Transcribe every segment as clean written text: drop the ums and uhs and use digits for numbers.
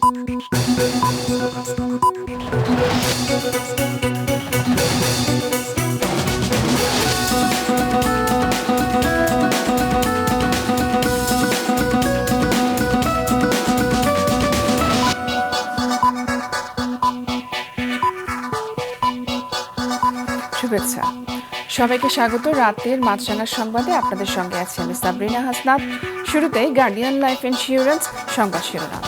শুভেচ্ছা সবাইকে স্বাগত রাতের মাছরাঙা সংবাদে আপনাদের সঙ্গে আছি আমি সাবরিনা হাসনাত। শুরুতেই গার্ডিয়ান লাইফ ইন্স্যুরেন্স সংবাদ শিরোনাম।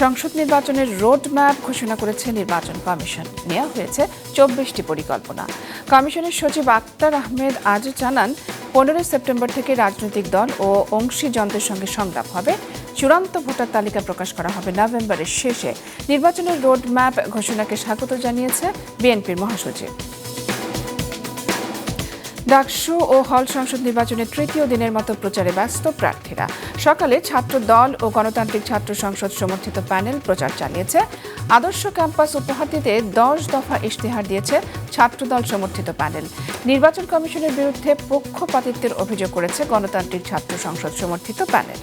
সংসদ নির্বাচনের রোড ম্যাপ ঘোষণা করেছে নির্বাচন কমিশন। নেওয়া হয়েছে 24টি পরিকল্পনা। কমিশনের সচিব আক্তার আহমেদ আজ জানান 15 সেপ্টেম্বর থেকে রাজনৈতিক দল ও অংশীজনদের সঙ্গে সংলাপ হবে। চূড়ান্ত ভোটার তালিকা প্রকাশ করা হবে নভেম্বরের শেষে। নির্বাচনের রোড ম্যাপ ঘোষণাকে স্বাগত জানিয়েছে বিএনপির মহাসচিব। ডাকসু ও হল সংসদ নির্বাচনের তৃতীয় দিনের মতো প্রচারে ব্যস্ত প্রার্থীরা। সকালে ছাত্র দল ও গণতান্ত্রিক ছাত্র সংসদ সমর্থিত প্যানেল প্রচার চালিয়েছে। আদর্শ ক্যাম্পাস উপহার দিতে 10 দফা ইশতেহার দিয়েছে ছাত্রদল সমর্থিত প্যানেল। নির্বাচন কমিশনের বিরুদ্ধে পক্ষপাতিত্বের অভিযোগ করেছে গণতান্ত্রিক ছাত্র সংসদ সমর্থিত প্যানেল।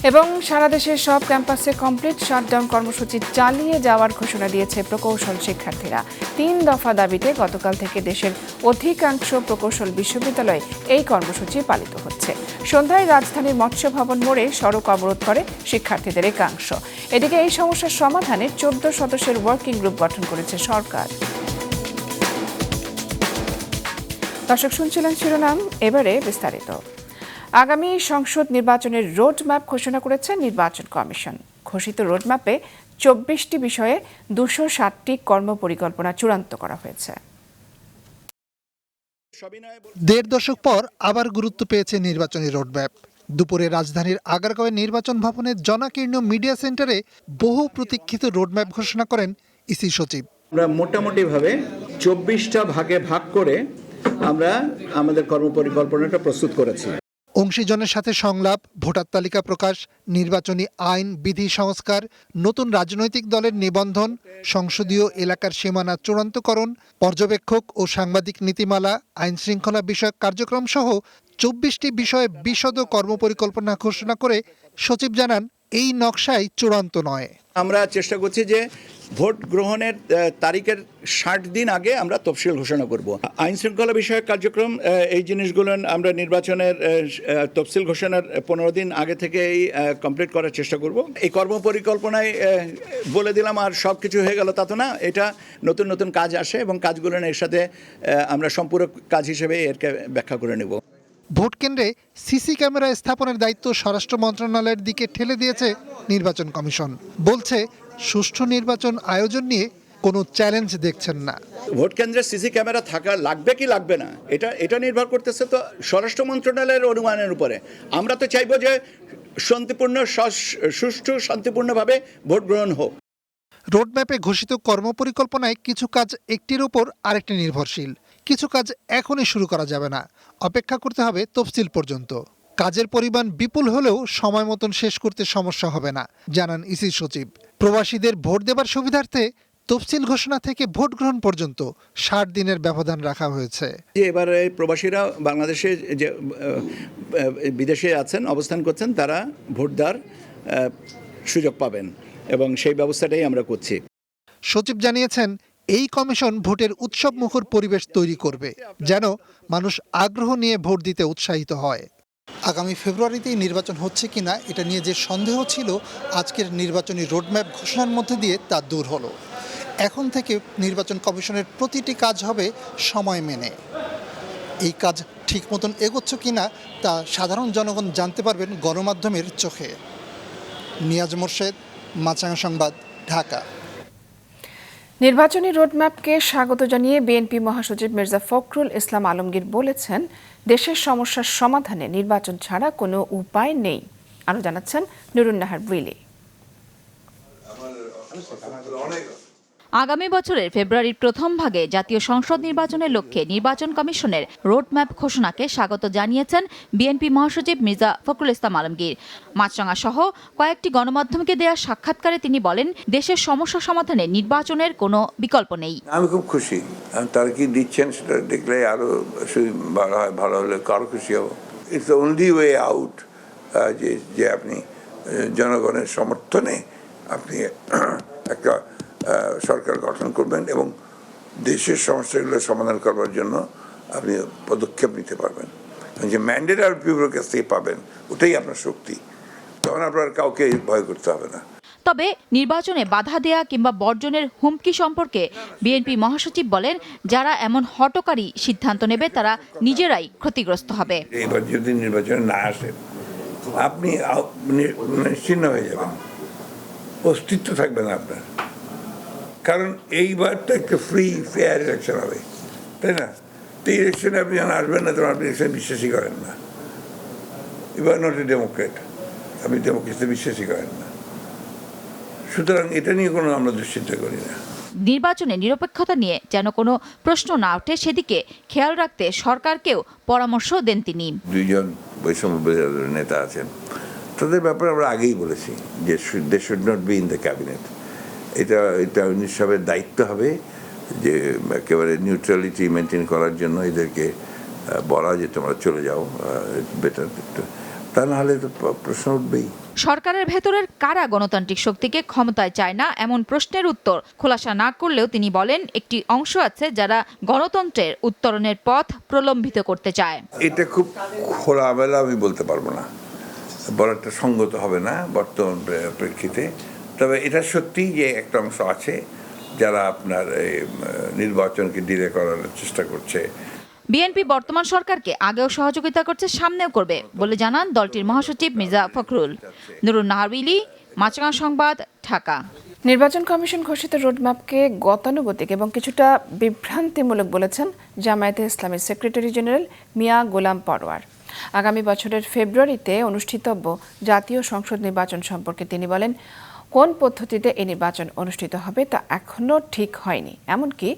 এবং সারা দেশের সব ক্যাম্পাসে কমপ্লিট শাটডাউন কর্মসূচি চালিয়ে যাওয়ার ঘোষণা দিয়েছে প্রকৌশল শিক্ষার্থীরা। 3 দফা দাবিতে গতকাল থেকে দেশের অধিকাংশ প্রকৌশল বিশ্ববিদ্যালয়ে এই কর্মসূচি পালিত হচ্ছে। সন্ধ্যায় রাজধানীর মৎস্য ভবন মোড়ে সড়ক অবরোধ করে শিক্ষার্থীদের একাংশ। এদিকে এই সমস্যার সমাধানে 14 সদস্যের ওয়ার্কিং গ্রুপ গঠন করেছে সরকার। দর্শক শুনছিলেন শিরোনাম, এবারে বিস্তারিত। আগামী সংসদ নির্বাচনের রোড ম্যাপ ঘোষণা করেছে নির্বাচন কমিশন। ঘোষিত রোডম্যাপে 24টি বিষয়ে 260টি কর্মপরিকল্পনা চূড়ান্ত করা হয়েছে। দেড় দশক পর আবার গুরুত্ব পেয়েছে নির্বাচনী রোডম্যাপ। দুপুরে রাজধানীর আগারগাঁওয়ের নির্বাচন ভবনের জনাকীর্ণ মিডিয়া সেন্টারে বহু প্রতীক্ষিত রোডম্যাপ ঘোষণা করেন ইসি সচিব। আমরা মোটামুটিভাবে 24টা ভাগে ভাগ করে আমরা আমাদের কর্মপরিকল্পনাটা প্রস্তুত করেছি। অংশীজনের সাথে সংলাপ, ভোটার তালিকা প্রকাশ, নির্বাচনী আইন বিধি সংস্কার, নতুন রাজনৈতিক দলের নিবন্ধন, সংসদীয় এলাকার সীমানা চূড়ান্তকরণ, পর্যবেক্ষক ও সাংবাদিক নীতিমালা, আইন শৃঙ্খলা বিষয়ক কার্যক্রম সহ 24টি বিষয়ে বিশদ কর্মপরিকল্পনা ঘোষণা করে সচিব জানান, এই নকশাই চূড়ান্ত নয়। আমরা চেষ্টা করছি যে ভোট গ্রহণের তারিখের 60 দিন আগে আমরা তফসিল ঘোষণা করব। আইন শৃঙ্খলা বিষয়ক কার্যক্রম, এই জিনিসগুলো আমরা নির্বাচনের তফসিল ঘোষণার 15 দিন আগে থেকেই কমপ্লিট করার চেষ্টা করব। এই কর্মপরিকল্পনায় বলে দিলাম আর সব কিছু হয়ে গেল তা তো না। এটা নতুন নতুন কাজ আসে এবং কাজগুলো এর সাথে আমরা সম্পূরক কাজ হিসেবে এরকে ব্যাখ্যা করে নেব। ভোট কেন্দ্রে সিসি ক্যামেরা স্থাপনের দায়িত্ব স্বরাষ্ট্র মন্ত্রণালয়ের দিকে ঠেলে দিয়েছে নির্বাচন কমিশন। বলছে, সুষ্ঠু নির্বাচন আয়োজন নিয়ে কোনো চ্যালেঞ্জ দেখছেন না। ভোট কেন্দ্রে সিসি ক্যামেরা থাকা লাগবে কি লাগবে না, এটা নির্ভর করতেছে তো স্বরাষ্ট্র মন্ত্রণালয়ের অনুমানের উপরে। আমরা তো চাইবো যে সুষ্ঠু শান্তিপূর্ণভাবে ভোট গ্রহণ হোক। রোডম্যাপে ঘোষিত কর্মপরিকল্পনায় কিছু কাজ একটির উপর আরেকটি নির্ভরশীল। কিছু কাজ এখনই শুরু করা যাবে না, অপেক্ষা করতে হবে তফসিল পর্যন্ত। কাজের পরিমাণ বিপুল হলেও সময় মতন শেষ করতে সমস্যা হবে না, জানান ইসি সচিব। প্রবাসীদের ভোট দেবার সুবিধার্থে তফসিল ঘোষণা থেকে ভোট গ্রহণ পর্যন্ত 60 দিনের ব্যবধান রাখা হয়েছে। এবারে প্রবাসীরা বাংলাদেশে যে বিদেশে আছেন, অবস্থান করছেন, তারা ভোট দেওয়ার সুযোগ পাবেন এবং সেই ব্যবস্থাটাই আমরা করছি। সচিব জানিয়েছেন, এই কমিশন ভোটের উৎসব মুখর পরিবেশ তৈরি করবে, যেন মানুষ আগ্রহ নিয়ে ভোট দিতে উৎসাহিত হয়। আগামী ফেব্রুয়ারিতেই নির্বাচন হচ্ছে কিনা এটা নিয়ে যে সন্দেহ ছিল, আজকের নির্বাচনী রোডম্যাপ ঘোষণার মধ্যে দিয়ে তা দূর হলো। এখন থেকে নির্বাচন কমিশনের প্রতিটি কাজ হবে সময় মেনে। এই কাজ ঠিক মতন এগোচ্ছে কিনা তা সাধারণ জনগণ জানতে পারবেন গণমাধ্যমের চোখে। নিয়াজ মোর্শেদ, মাছরাঙা সংবাদ, ঢাকা। নির্বাচনী রোডম্যাপকে স্বাগত জানিয়ে বিএনপি মহাসচিব মির্জা ফখরুল ইসলাম আলমগীর বলেছেন, দেশের সমস্যার সমাধানে নির্বাচন ছাড়া কোনো উপায় নেই। আরও জানাচ্ছেন নুরুন্নাহার উইলি। আগামী বছরের ফেব্রুয়ারির প্রথম ভাগে জাতীয় সংসদ নির্বাচনের লক্ষ্যে নির্বাচন কমিশনের রোডম্যাপ ঘোষণাকে স্বাগত জানিয়েছেন বিএনপি মহাসচিব মির্জা ফখরুল ইসলাম আলমগীর। মাছরাঙা সহ কয়েকটি গণমাধ্যমকে দেয়া সাক্ষাৎকারে তিনি বলেন, দেশের সমস্যা সমাধানে নির্বাচনের কোনো বিকল্প নেই। আমি খুব খুশি, তারা কি দিচ্ছেন সেটা দেখলে আরো ভালো হলে আরো খুশি হব। It's the only way out যে আপনি জনগণের সমর্থনে আপনি একটা সরকার গঠন করবেন এবং দেশের সমস্যাগুলো সমাধান করবার জন্য আপনি পদক্ষেপ নিতে পারবেন। যে ম্যান্ডেট আর পিপুলের কাছ থেকে পাবেন, ওটাই আপনার শক্তি। তখন আপনার কাউকে ভয় করতে হবে না। তবে নির্বাচনে বাধা দেয়া কিংবা বর্জনের হুমকি সম্পর্কে বিএনপি মহাসচিব বলেন, যারা এমন হঠকারী সিদ্ধান্ত নেবে তারা নিজেরাই ক্ষতিগ্রস্ত হবে। এবার যদি নির্বাচনে না আসেন, আপনি নিশ্চিন্ন হয়ে যাবেন, অস্তিত্ব থাকবে না আপনার। কারণ এইবার তো একটা ফ্রি ফেয়ার ইলেকশন হবে, তাই না? তো ইলেকশনে আপনি যখন আসবেন না, তখন আপনি ইলেকশনে বিশ্বাসই করেন না। এবার নট এ ডেমোক্রেট, আপনি ডেমোক্রেসিতে বিশ্বাসই করেন না। সুতরাং এটা নিয়ে কোনো আমরা দুশ্চিন্তা করি না। নির্বাচনে নিরপেক্ষতা নিয়ে যেন কোনো প্রশ্ন না ওঠে সেদিকে খেয়াল রাখতে সরকারকেও পরামর্শ দেন তিনি। দুইজন বৈষম্য বিরোধী নেতা আছেন, তাদের ব্যাপারে আমরা আগেই বলেছি যে they should not be in the cabinet. এটা সাহেবের দায়িত্ব হবে যে একেবারে নিউট্রালিটি মেনটেন করার জন্য এদেরকে বলা যে তোমরা চলে যাও, বেটার। তা না হলে তো প্রশ্ন উঠবেই। সরকারের ভেতরের কারা গণতান্ত্রিক শক্তিকে ক্ষমতায় চায় না এমন প্রশ্নের উত্তর খোলাসা না করলেও তিনি বলেন, একটি অংশ আছে যারা গণতন্ত্রের উত্তরণের পথ প্রলম্বিত করতে চায়। এটা খুব খোলামেলা আমি বলতে পারবো না, বলাটা সঙ্গত হবে না বর্তমান প্রেক্ষিতে। তবে এটা সত্যি যে একটা অংশ আছে যারা আপনার নির্বাচনকে ডিলে করার চেষ্টা করছে। বিএনপি বর্তমান সরকারকে আগেও সহযোগিতা করছে, সামনেও করবে বলে জানান দলটির মহাসচিব মির্জা ফখরুল। নুরুন নাহার উইলি, মাছরাঙা সংবাদ, ঢাকা। নির্বাচন কমিশন ঘোষিত রোডম্যাপকে গতানুগতিক এবং কিছুটা বিভ্রান্তিমূলক বলেছেন জামায়াতে ইসলামের সেক্রেটারি জেনারেল মিয়া গোলাম পরওয়ার। আগামী বছরের ফেব্রুয়ারিতে অনুষ্ঠিতব্য জাতীয় সংসদ নির্বাচন সম্পর্কে তিনি বলেন, কোন পদ্ধতিতে এই নির্বাচন অনুষ্ঠিত হবে তা এখনও ঠিক হয়নি। এমনকি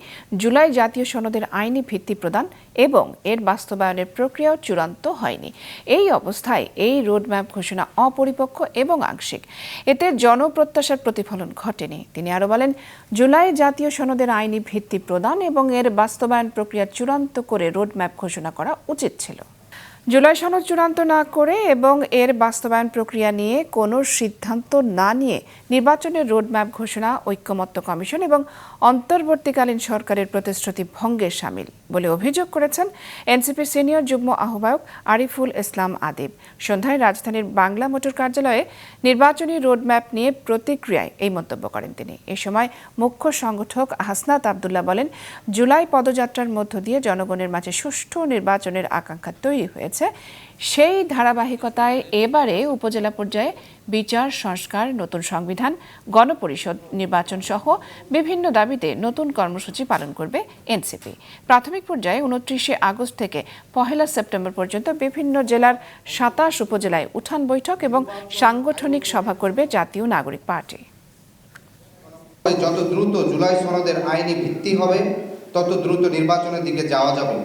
জুলাই জাতীয় সনদের আইনি ভিত্তি প্রদান এবং এর বাস্তবায়নের প্রক্রিয়াও চূড়ান্ত হয়নি। এই অবস্থায় এই রোডম্যাপ ঘোষণা অপরিপক্ক এবং আংশিক, এতে জনপ্রত্যাশার প্রতিফলন ঘটেনি। তিনি আরও বলেন, জুলাই জাতীয় সনদের আইনি ভিত্তি প্রদান এবং এর বাস্তবায়ন প্রক্রিয়া চূড়ান্ত করে রোডম্যাপ ঘোষণা করা উচিত ছিল। জুলাই সনদ চূড়ান্ত না করে এবং এর বাস্তবায়ন প্রক্রিয়া নিয়ে কোনো সিদ্ধান্ত না নিয়ে নির্বাচনের রোডম্যাপ ঘোষণা ঐকমত্য কমিশন এবং অন্তর্বর্তীকালীন সরকারের প্রতিশ্রুতি ভঙ্গের শামিল বলে অভিযোগ করেছেন এনসিপির সিনিয়র যুগ্ম আহ্বায়ক আরিফুল ইসলাম আদিব। সন্ধ্যায় রাজধানীর বাংলা মোটর কার্যালয়ে নির্বাচনী রোডম্যাপ নিয়ে প্রতিক্রিয়ায় এই মন্তব্য করেন তিনি। এ সময় মুখ্য সংগঠক হাসনাত আবদুল্লাহ বলেন, জুলাই পদযাত্রার মধ্য দিয়ে জনগণের মাঝে সুষ্ঠু নির্বাচনের আকাঙ্ক্ষা তৈরি হয়েছে। সেই ধারাবাহিকতায় এবারে উপজেলা পর্যায়ে বিচার সংস্কার, নতুন সংবিধান, গণপরিষদ নির্বাচন সহ বিভিন্ন দাবিতে নতুন কর্মসূচি পালন করবে এনসিপি। প্রাথমিক পর্যায়ে 29 আগস্ট থেকে 1 সেপ্টেম্বর পর্যন্ত বিভিন্ন জেলার 27 উপজেলায় উঠান বৈঠক এবং সাংগঠনিক সভা করবে জাতীয় নাগরিক পার্টি। যত দ্রুত জুলাই সনদের আইনি ভিত্তি হবে তত দ্রুত নির্বাচনের দিকে যাওয়া যাবে।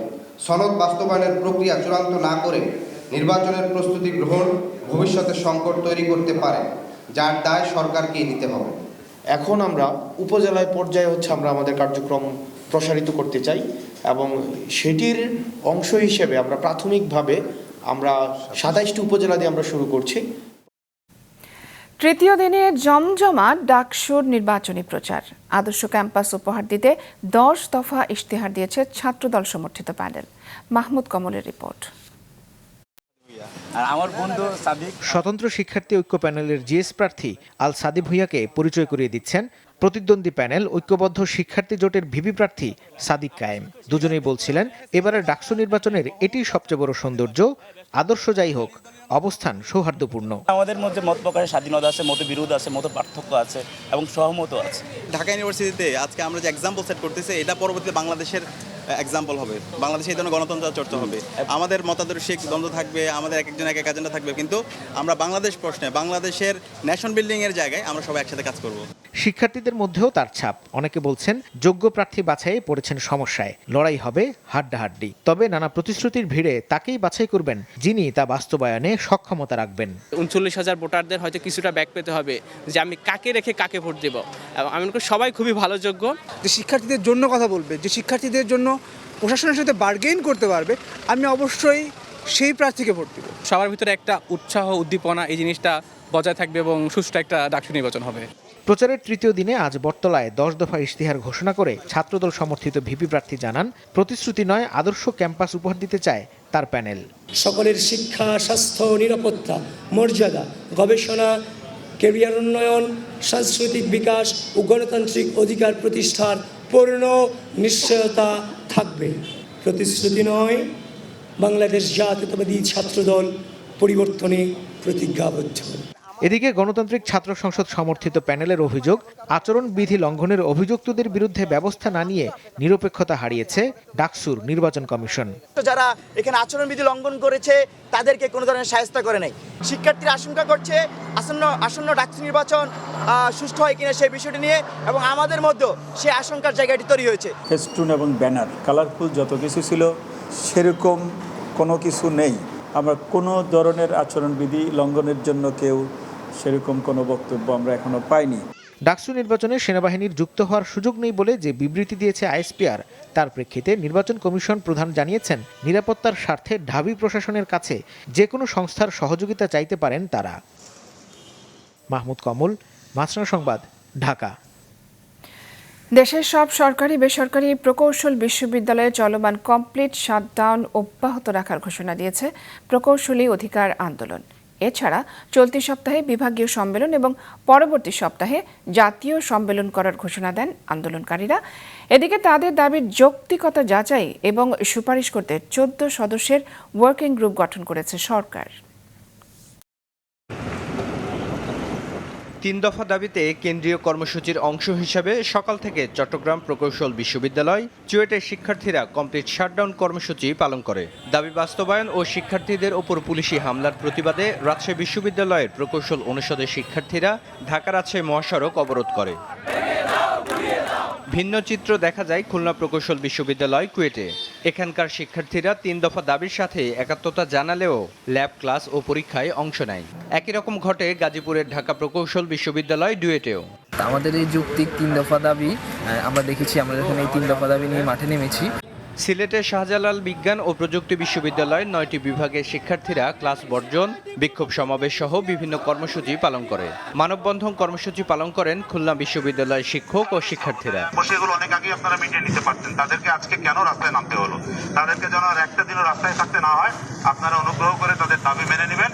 সনদ বাস্তবায়নের প্রক্রিয়া চূড়ান্ত না করে নির্বাচনের প্রস্তুতি গ্রহণ ভবিষ্যতে সংকট তৈরি করতে পারে, যার দায় সরকারকেই নিতে হবে। এখন আমরা উপজেলায় পর্যায়ে আমরা আমাদের কার্যক্রম প্রসারিত করতে চাই এবং সেটির অংশ হিসেবে আমরা প্রাথমিকভাবে 27টি উপজেলা দিয়ে আমরা শুরু করছি। তৃতীয় দিনে জমজমাট ডাকসুর নির্বাচনী প্রচার। আদর্শ ক্যাম্পাস উপহার দিতে 10 দফা ইশতেহার দিয়েছে ছাত্রদল সমর্থিত প্যানেল। মাহমুদ কমলের রিপোর্ট। স্বতন্ত্র শিক্ষার্থী ঐক্য প্যানেলের জিএস প্রার্থী আল সাদি ভুইয়াকে পরিচয় করিয়ে দিচ্ছেন প্রতিদ্বন্দ্বী প্যানেল ঐক্যবদ্ধ শিক্ষার্থী জোটের ভিপি প্রার্থী সাদিক কায়েম। দুজনেই বলছিলেন, এবারের ডাকসু নির্বাচনের এটি সবচেয়ে বড় সৌন্দর্য। আদর্শ যাই হোক, অবস্থান সৌহার্দ্যপূর্ণ। আমাদের মধ্যে মত প্রকাশের স্বাধীনতা আছে, মত বিরোধ আছে, মত পার্থক্য আছে এবং সহমত আছে। ঢাকা ইউনিভার্সিটিতে আজকে আমরা যে এক্সাম্পল সেট করতেছি, এটা পরবর্তীতে বাংলাদেশের এক্সাম্পল হবে। বাংলাদেশে এই ধরনের গণতন্ত্র চর্চা হবে, আমাদের মতাদর্শিক দ্বন্দ্ব থাকবে, আমাদের এক একজন এক এক এজেন্ডা থাকবে, কিন্তু আমরা বাংলাদেশ প্রশ্নে, বাংলাদেশের ন্যাশন বিল্ডিং এর জায়গায় আমরা সবাই একসাথে কাজ করব। শিক্ষার্থীদের মধ্যেও তার ছাপ। অনেকে বলছেন, যোগ্য প্রার্থী বাছাইয়ে পড়েছেন সমস্যায়, লড়াই হবে হাড্ডাহাড্ডি। তবে নানা প্রতিশ্রুতির ভিড়ে তাকেই বাছাই করবেন যিনি তা বাস্তবায়নে সক্ষমতা রাখবেন। 39,000 ভোটারদের হয়তো কিছুটা ব্যাক পেতে হবে যে আমি কাকে রেখে কাকে ভোট দেব। এবং আমি মনে করি সবাই খুবই ভালো যোগ্য। যে শিক্ষার্থীদের জন্য কথা বলবে, যে শিক্ষার্থীদের জন্য প্রশাসনের সাথে বার্গেইন করতে পারবে, আমি অবশ্যই সেই প্রার্থীকে ভোট দিব। সবার ভিতরে একটা উৎসাহ উদ্দীপনা এই জিনিসটা বজায় থাকবে এবং সুষ্ঠু একটা ডাকসু নির্বাচন হবে। প্রচারের তৃতীয় দিনে আজ বটতলায় 10 দফা ইশতেহার ঘোষণা করে ছাত্রদল সমর্থিত ভিপি প্রার্থী জানান, প্রতিশ্রুতি নয় আদর্শ ক্যাম্পাস উপহার দিতে চায় তার প্যানেল। সকলের শিক্ষা, স্বাস্থ্য, নিরাপত্তা, মর্যাদা, গবেষণা, ক্যারিয়ার উন্নয়ন, সাংস্কৃতিক বিকাশ ও গণতান্ত্রিক অধিকার প্রতিষ্ঠার পূর্ণ নিশ্চয়তা থাকবে। প্রতিশ্রুতি নয়, বাংলাদেশ জাতীয়তাবাদী ছাত্রদল পরিবর্তনে প্রতিজ্ঞাবদ্ধ। এদিকে গণতান্ত্রিক ছাত্র সংসদ সমর্থিত প্যানেলের অভিযোগ, আচরণবিধি লঙ্ঘনের অভিযুক্তদের বিরুদ্ধে ব্যবস্থা না নিয়ে নিরপেক্ষতা হারিয়েছে ডাকসুর নির্বাচন কমিশন। যারা এখানে আচরণবিধি লঙ্ঘন করেছে তাদেরকে কোনো ধরনের শায়েস্তা করে নাই। শিক্ষার্থীরা আশঙ্কা করছে আসন্ন ডাকসু নির্বাচন সুষ্ঠু হয় কিনা সেই বিষয়টি নিয়ে, এবং আমাদের মধ্যেও সেই আশঙ্কার জায়গাটি তৈরি হয়েছে। ফেস্টুন এবং ব্যানার, কালারফুল যত কিছু ছিল সেরকম কোনো কিছু নেই। আমরা কোনো ধরনের আচরণবিধি লঙ্ঘনের জন্য কেউ সেরকম কোনো বক্তব্য আমরা এখনো পাইনি। ডাকসু নির্বাচনে সেনাবাহিনীর যুক্ত হওয়ার সুযোগ নেই বলে যে বিবৃতি দিয়েছে আইএসপিআর, তার প্রেক্ষিতে নির্বাচন কমিশন প্রধান জানিয়েছেন, নিরাপত্তার স্বার্থে ঢাবি প্রশাসনের কাছে যে কোনো সংস্থার সহযোগিতা চাইতে পারেন তারা। মাহমুদ কমল, মাছরাঙা সংবাদ, ঢাকা। দেশের সব সরকারি বেসরকারি প্রকৌশল বিশ্ববিদ্যালয়ে চলমান কমপ্লিট শাটডাউন অব্যাহত রাখার ঘোষণা দিয়েছে প্রকৌশলী অধিকার আন্দোলন। এছাড়া চলতি সপ্তাহে বিভাগীয় সম্মেলন এবং পরবর্তী সপ্তাহে জাতীয় সম্মেলন করার ঘোষণা দেন আন্দোলনকারীরা। এদিকে তাদের দাবির যৌক্তিকতা যাচাই এবং সুপারিশ করতে 14 সদস্যের ওয়ার্কিং গ্রুপ গঠন করেছে সরকার। 3 দফা দাবিতে কেন্দ্রীয় কর্মসূচির অংশ হিসাবে সকাল থেকে চট্টগ্রাম প্রকৌশল বিশ্ববিদ্যালয় চুয়েটের শিক্ষার্থীরা কমপ্লিট শাটডাউন কর্মসূচি পালন করে। দাবি বাস্তবায়ন ও শিক্ষার্থীদের ওপর পুলিশি হামলার প্রতিবাদে রাজশাহী বিশ্ববিদ্যালয়ের প্রকৌশল অনুষদের শিক্ষার্থীরা ঢাকা রাজশাহী মহাসড়ক অবরোধ করে। ভিন্ন চিত্র দেখা যায় খুলনা প্রকৌশল বিশ্ববিদ্যালয় কুয়েটে। এখানকার শিক্ষার্থীরা 3 দফা দাবির সাথে একাত্মতা জানালেও ল্যাব ক্লাস ও পরীক্ষায় অংশ নেয়। একই রকম ঘটে গাজীপুরের ঢাকা প্রকৌশল বিশ্ববিদ্যালয় ডুয়েটেও। আমাদের এই যৌক্তিক 3 দফা দাবি আমরা দেখেছি, আমরা যখন এই 3 দফা দাবি নিয়ে মাঠে নেমেছি। সিলেটের শাহজালাল বিজ্ঞান ও প্রযুক্তি বিশ্ববিদ্যালয়ের 9টি বিভাগের শিক্ষার্থীরা ক্লাস বর্জন, বিক্ষোভ সমাবেশ সহ বিভিন্ন কর্মসূচি পালন করে। মানববন্ধন কর্মসূচি পালন করেন খুলনা বিশ্ববিদ্যালয়ের শিক্ষক ও শিক্ষার্থীরা। সেগুলো অনেক আগে আপনারা মিটিয়ে নিতে পারতেন, তাদেরকে আজকে কেন রাস্তায় নামতে হলো? তাদেরকে যেন আর একটা দিনও রাস্তায় থাকতে না হয়, আপনারা অনুগ্রহ করে তাদের দাবি মেনে নেবেন।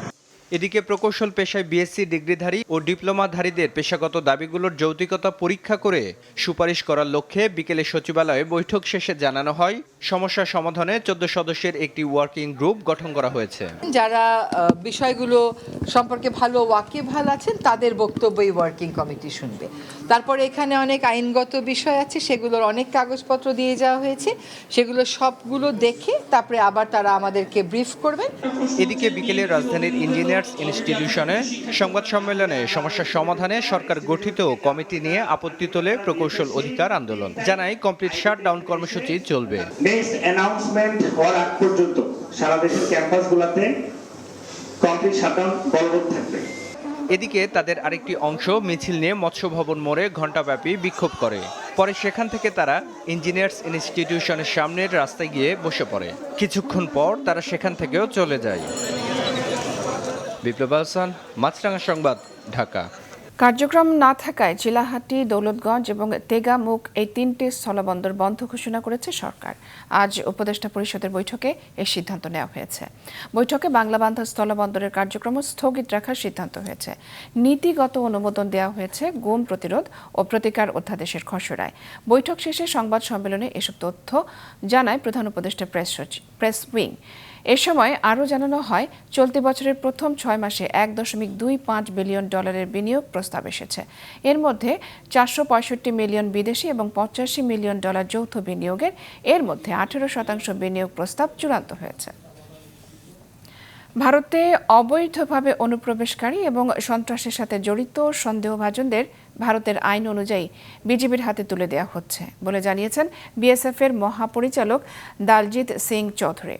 এদিকে প্রকৌশল পেশায় বিএসসি ডিগ্রিধারী ও ডিপ্লোমাধারীদের পেশাগত দাবিগুলোর যৌক্তিকতা পরীক্ষা করে সুপারিশ করার লক্ষ্যে বিকেলে সচিবালয়ে বৈঠক শেষে জানানো হয়, সমস্যা সমাধানে 14 সদস্যের একটি ওয়ার্কিং গ্রুপ গঠন করা হয়েছে। যারা বিষয়গুলো সম্পর্কে ভালো ওয়াকিবহাল আছেন তাদের বক্তব্য এই ওয়ার্কিং কমিটি শুনবে। তারপরে এখানে অনেক আইনগত বিষয় আছে, সেগুলোর অনেক কাগজপত্র দিয়ে যাওয়া হয়েছে, সেগুলো সবগুলো দেখে তারপরে আবার তারা আমাদেরকে ব্রিফ করবেন। এদিকে বিকেলে রাজধানীর ইঞ্জিনিয়ার্স ইনস্টিটিউশনে সংবাদ সম্মেলনে সমস্যা সমাধানে সরকার গঠিত কমিটি নিয়ে আপত্তি তোলে প্রকৌশল অধিকার আন্দোলন। জানায় কমপ্লিট শাটডাউন কর্মসূচি চলবে। নেক্সট অ্যানাউন্সমেন্ট হওয়ার আগ পর্যন্ত সারা দেশের ক্যাম্পাসগুলোতে কমপ্লিট শাটডাউন বলবৎ থাকবে। এদিকে তাদের আরেকটি অংশ মিছিল নিয়ে মৎস্য ভবন মোড়ে ঘণ্টাব্যাপী বিক্ষোভ করে। পরে সেখান থেকে তারা ইঞ্জিনিয়ার্স ইনস্টিটিউশনের সামনের রাস্তায় গিয়ে বসে পড়ে। কিছুক্ষণ পর তারা সেখান থেকেও চলে যায়। বিপ্লব হাসান, মাছরাঙা সংবাদ, ঢাকা। কার্যক্রম না থাকায় চিলাহাটি, দৌলতগঞ্জ এবং তেগামুখ এই 3টি স্থলবন্দর বন্ধ ঘোষণা করেছে সরকার। আজ উপদেষ্টা পরিষদের বৈঠকে এই সিদ্ধান্ত নেওয়া হয়েছে। বৈঠকে বাংলাবান্ধা স্থলবন্দরের কার্যক্রম স্থগিত রাখার সিদ্ধান্ত হয়েছে। নীতিগত অনুমোদন দেওয়া হয়েছে গুম প্রতিরোধ ও প্রতিকার অধ্যাদেশের খসড়ায়। বৈঠক শেষে সংবাদ সম্মেলনে এসব তথ্য জানায় প্রধান উপদেষ্টা প্রেস উইং। এ সময় আরও জানানো হয়, চলতি বছরের প্রথম 6 মাসে $1.25 বিলিয়ন বিনিয়োগ প্রস্তাব এসেছে। এর মধ্যে $465 মিলিয়ন বিদেশি এবং $85 মিলিয়ন যৌথ বিনিয়োগের, এর মধ্যে 18% বিনিয়োগ প্রস্তাব চূড়ান্ত হয়েছে। ভারতে অবৈধভাবে অনুপ্রবেশকারী এবং সন্ত্রাসের সাথে জড়িত সন্দেহভাজনদের ভারতের আইন অনুযায়ী বিজিবির হাতে তুলে দেওয়া হচ্ছে বলে জানিয়েছেন বিএসএফ এর মহাপরিচালক দালজিৎ সিং চৌধুরী।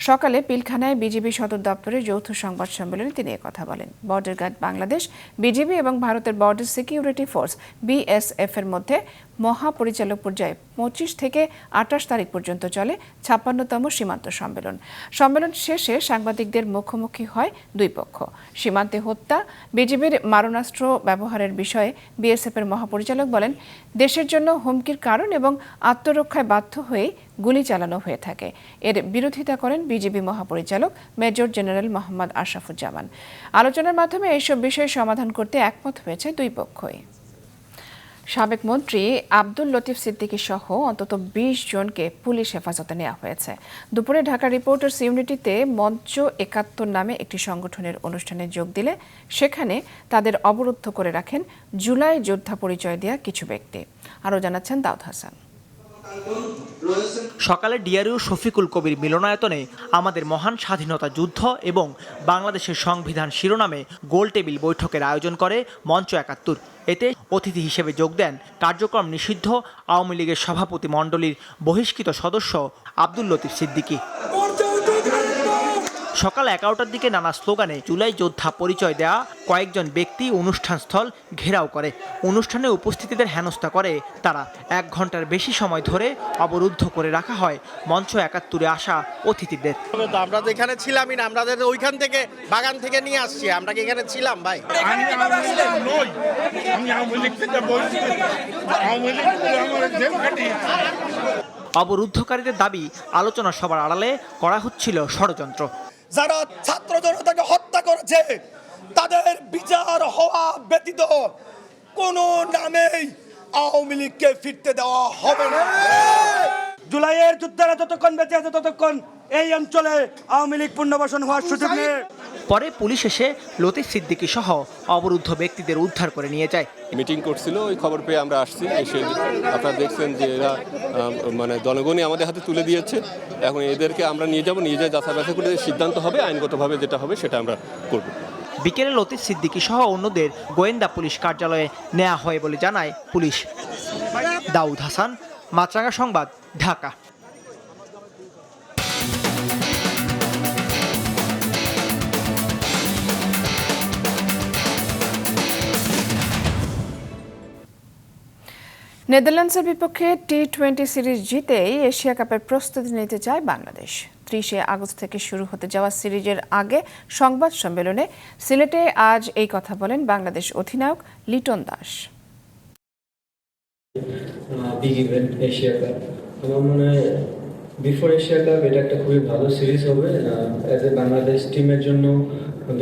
সকালে পিলখানায় বিজিবি সদর দপ্তরের যৌথ সংবাদ সম্মেলনে তিনি কথা বলেন। বর্ডার গার্ড বাংলাদেশ, বিজিবি এবং ভারতের বর্ডার সিকিউরিটি ফোর্স বিএসএফ এর মধ্যে মহাপরিচালক পর্যায়ে 25 থেকে 28 তারিখ পর্যন্ত চলে 56তম সীমান্ত সম্মেলন। সম্মেলন শেষে সাংবাদিকদের মুখোমুখি হয় দুই পক্ষ। সীমান্তে হত্যা, বিজিবির মারণাস্ত্র ব্যবহারের বিষয়ে বিএসএফ এর মহাপরিচালক বলেন, দেশের জন্য হুমকির কারণ এবং আত্মরক্ষায় বাধ্য হয়ে গুলি চালানো হয়ে থাকে। এর বিরোধিতা করেন বিজিবি মহাপরিচালক মেজর জেনারেল মোহাম্মদ আশরাফুজ্জামান। আলোচনার মাধ্যমে এইসব বিষয় সমাধান করতে একমত হয়েছে দুই পক্ষই। সাবেক মন্ত্রী আব্দুল লতিফ সিদ্দিকী সহ অন্তত 20 জনকে পুলিশ হেফাজতে নেওয়া হয়েছে। দুপুরে ঢাকা রিপোর্টার্স ইউনিটিতে মঞ্চ 71 নামে একটি সংগঠনের অনুষ্ঠানে যোগ দিলে সেখানে তাদের অবরুদ্ধ করে রাখেন জুলাই যোদ্ধা পরিচয় দেওয়া কিছু ব্যক্তি। আরও জানাচ্ছেন দাউদ হাসান। সকালে ডিআরইউ শফিকুল কবির মিলনায়তনে আমাদের মহান স্বাধীনতা যুদ্ধ এবং বাংলাদেশের সংবিধান শিরোনামে গোল টেবিল বৈঠকের আয়োজন করে মঞ্চ 71। এতে অতিথি হিসেবে যোগ দেন কার্যক্রম নিষিদ্ধ আওয়ামী লীগের সভাপতি মণ্ডলীর বহিষ্কৃত সদস্য আব্দুল লতিফ সিদ্দিকী। সকাল 11টার দিকে নানা স্লোগানে জুলাই যোদ্ধা পরিচয় দেয়া কয়েকজন ব্যক্তি অনুষ্ঠানস্থল ঘেরাও করে। অনুষ্ঠানে উপস্থিতিদের হেনস্থা করে তারা। 1 ঘন্টার বেশি সময় ধরে অবরুদ্ধ করে রাখা হয় মঞ্চ 71-এ আসা অতিথিদের। আমরা তো এখানে ছিলামই না, আমরা ওইখান থেকে বাগান থেকে নিয়ে আসছি। আমরা কি এখানে ছিলাম ভাই? অবরুদ্ধকারীদের দাবি, আলোচনা সবার আড়ালে করা হচ্ছিল ষড়যন্ত্র। যারা ছাত্র জনতাকে হত্যা করেছে তাদের বিচার হওয়া ব্যতীত কোনো নামেই আওয়ামী লীগকে ফিরতে দেওয়া হবে না। জুলাইয়ের যুদ্ধেরা যতক্ষণ বেঁচে আছে ততক্ষণ এই অঞ্চলে আওয়ামী লীগ পুনর্বাসন হওয়ার সুযোগ নেই। পরে পুলিশ এসে লতিফ সিদ্দিকী সহ অবরুদ্ধ ব্যক্তিদের উদ্ধার করে নিয়ে যায়। মিটিং করছিল, ওই খবর পেয়ে আমরা আসছি। এসে আপনারা দেখছেন যে এরা মানে জনগণই আমাদের হাতে তুলে দিয়েছে। এখন এদেরকে আমরা নিয়ে যাব, নিয়ে যাই যাচাই বাছাই করে সিদ্ধান্ত হবে, আইনগতভাবে যেটা হবে সেটা আমরা করব। বিকেলে লতিফ সিদ্দিকী সহ অন্যদের গোয়েন্দা পুলিশ কার্যালয়ে নেওয়া হয় বলে জানায় পুলিশ। দাউদ হাসান, মাছরাঙা সংবাদ, ঢাকা। নেদারল্যান্ডসের বিপক্ষে টি-20 সিরিজ জিতেই এশিয়া কাপের প্রস্তুতি নিতে চায় বাংলাদেশ। 30 আগস্ট থেকে শুরু হতে যাওয়া সিরিজের আগে সংবাদ সম্মেলনে সিলেটে আজ এই কথা বলেন বাংলাদেশ অধিনায়ক Liton Das. Big event Asia cup, আমার মনে হয় বিফোর এশিয়া কাপ এটা একটা খুবই ভালো সিরিজ হবে অ্যাজ এ বাংলাদেশ টিমের জন্য,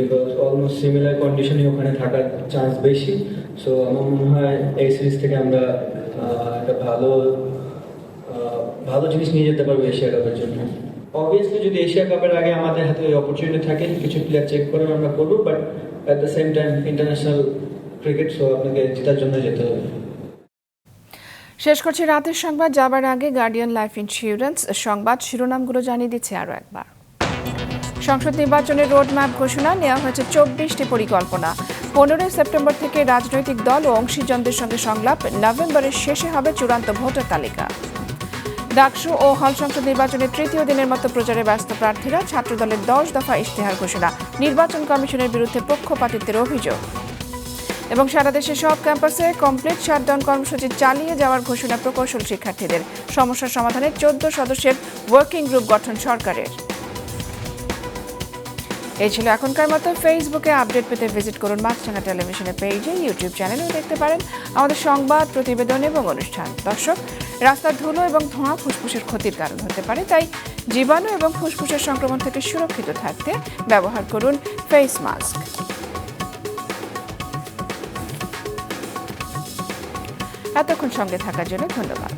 বিকজ অলমোস্ট সিমিলার কন্ডিশনে ওখানে থাকার চান্স বেশি। সো আমার মনে হয় এই সিরিজ থেকে আমরা একটা ভালো জিনিস নিয়ে যেতে পারবো এশিয়া কাপের জন্য। অবভিয়াসলি যদি এশিয়া কাপের আগে আমাদের হাতে ওই অপরচুনিটি থাকে কিছু প্লেয়ার চেক করে আমরা করবো, but at the same time international cricket, so আপনাকে জেতার জন্য যেতে হবে। শেষ করছি রাতের সংবাদ। যাবার আগে গার্ডিয়ান লাইফ ইন্স্যুরেন্স সংবাদ শিরোনামগুলো জানিয়ে দিচ্ছে আরও একবার। সংসদ নির্বাচনের রোডম্যাপ ঘোষণা, নেওয়া হয়েছে 24টি পরিকল্পনা। 15 সেপ্টেম্বর থেকে রাজনৈতিক দল ও অংশীজনদের সঙ্গে সংলাপ, নভেম্বরের শেষে হবে চূড়ান্ত ভোটার তালিকা। ডাকসু ও হল সংসদ নির্বাচনের তৃতীয় দিনের মতো প্রচারে ব্যস্ত প্রার্থীরা, ছাত্রদলের 10 দফা ইশতেহার ঘোষণা, নির্বাচন কমিশনের বিরুদ্ধে পক্ষপাতিত্বের অভিযোগ। এবং সারা দেশে সব ক্যাম্পাসে কমপ্লিট শাটডাউন কর্মসূচি চালিয়ে যাওয়ার ঘোষণা প্রকৌশল শিক্ষার্থীদের। সমস্যার সমাধানে 14 সদস্যের ওয়ার্কিং গ্রুপ গঠন সরকারের। এই ছিল এখনকার মতো। ফেসবুকে আপডেট পেতে ভিজিট করুন মাছরাঙা টেলিভিশনের পেজে, ইউটিউব চ্যানেলেও দেখতে পারেন আমাদের সংবাদ, প্রতিবেদন এবং অনুষ্ঠান। দর্শক, রাস্তার ধুলো এবং ধোঁয়া ফুসফুসের ক্ষতির কারণ হতে পারে, তাই জীবাণু এবং ফুসফুসের সংক্রমণ থেকে সুরক্ষিত থাকতে ব্যবহার করুন ফেস মাস্ক। এতক্ষণ সঙ্গে থাকার জন্য ধন্যবাদ।